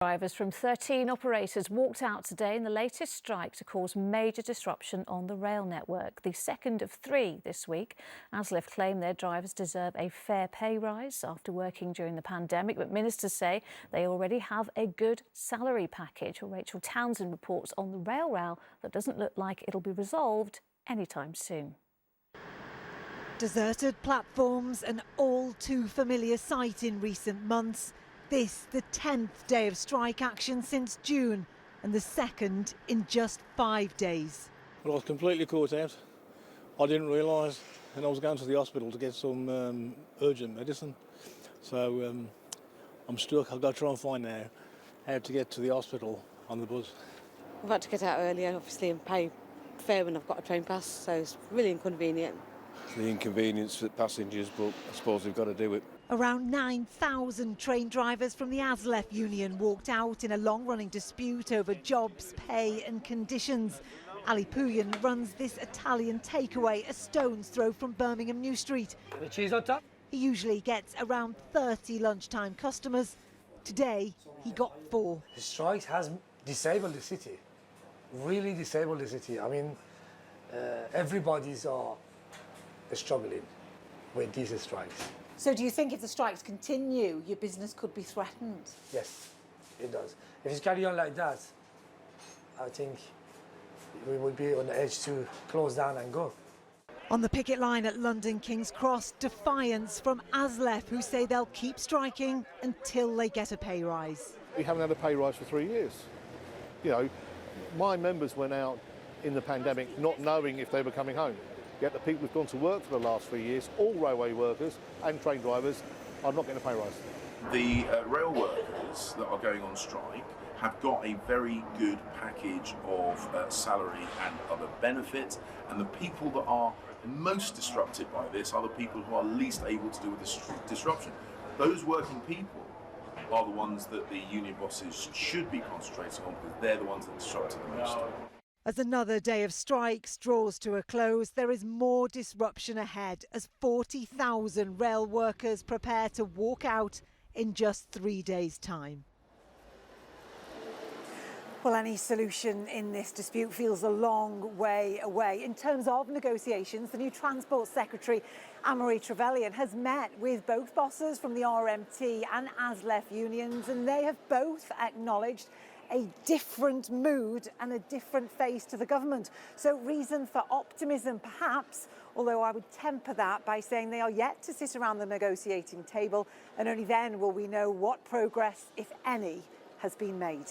Drivers from 13 operators walked out today in the latest strike to cause major disruption on the rail network, the second of 3 this week. ASLEF claim their drivers deserve a fair pay rise after working during the pandemic, but ministers say they already have a good salary package. Well, Rachel Townsend reports on the rail row that doesn't look like it'll be resolved anytime soon. Deserted platforms, an all too familiar sight in recent months. This, the 10th day of strike action since June, and the second in just 5 days. Well, I was completely caught out. I didn't realise, and I was going to the hospital to get some urgent medicine. So I'm stuck. I've got to try and find now how to get to the hospital on the bus. I've had to get out earlier, obviously, and pay fare when I've got a train pass, so it's really inconvenient. It's the inconvenience for passengers, but I suppose we've got to do it. Around 9,000 train drivers from the ASLEF union walked out in a long-running dispute over jobs, pay and conditions. Ali Puyan runs this Italian takeaway a stone's throw from Birmingham New Street. The cheese on top? He usually gets around 30 lunchtime customers. Today, he got 4. The strikes has disabled the city, really disabled the city. I mean, everybody's struggling with these strikes. So do you think if the strikes continue, your business could be threatened? Yes, it does. If it's carry on like that, I think we would be on the edge to close down and go. On the picket line at London King's Cross, defiance from ASLEF, who say they'll keep striking until they get a pay rise. We haven't had a pay rise for 3 years. You know, my members went out in the pandemic not knowing if they were coming home. Yet the people who've gone to work for the last 3 years, all railway workers and train drivers, are not getting a pay rise. The rail workers that are going on strike have got a very good package of salary and other benefits, and the people that are most disrupted by this are the people who are least able to deal with this disruption. Those working people are the ones that the union bosses should be concentrating on, because they're the ones that are disrupted the most. As another day of strikes draws to a close, there is more disruption ahead as 40,000 rail workers prepare to walk out in just 3 days' time. Well, any solution in this dispute feels a long way away. In terms of negotiations, the new Transport Secretary, Anne-Marie Trevelyan, has met with both bosses from the RMT and ASLEF unions, and they have both acknowledged a different mood and a different face to the government. So reason for optimism perhaps, although I would temper that by saying they are yet to sit around the negotiating table, and only then will we know what progress, if any, has been made.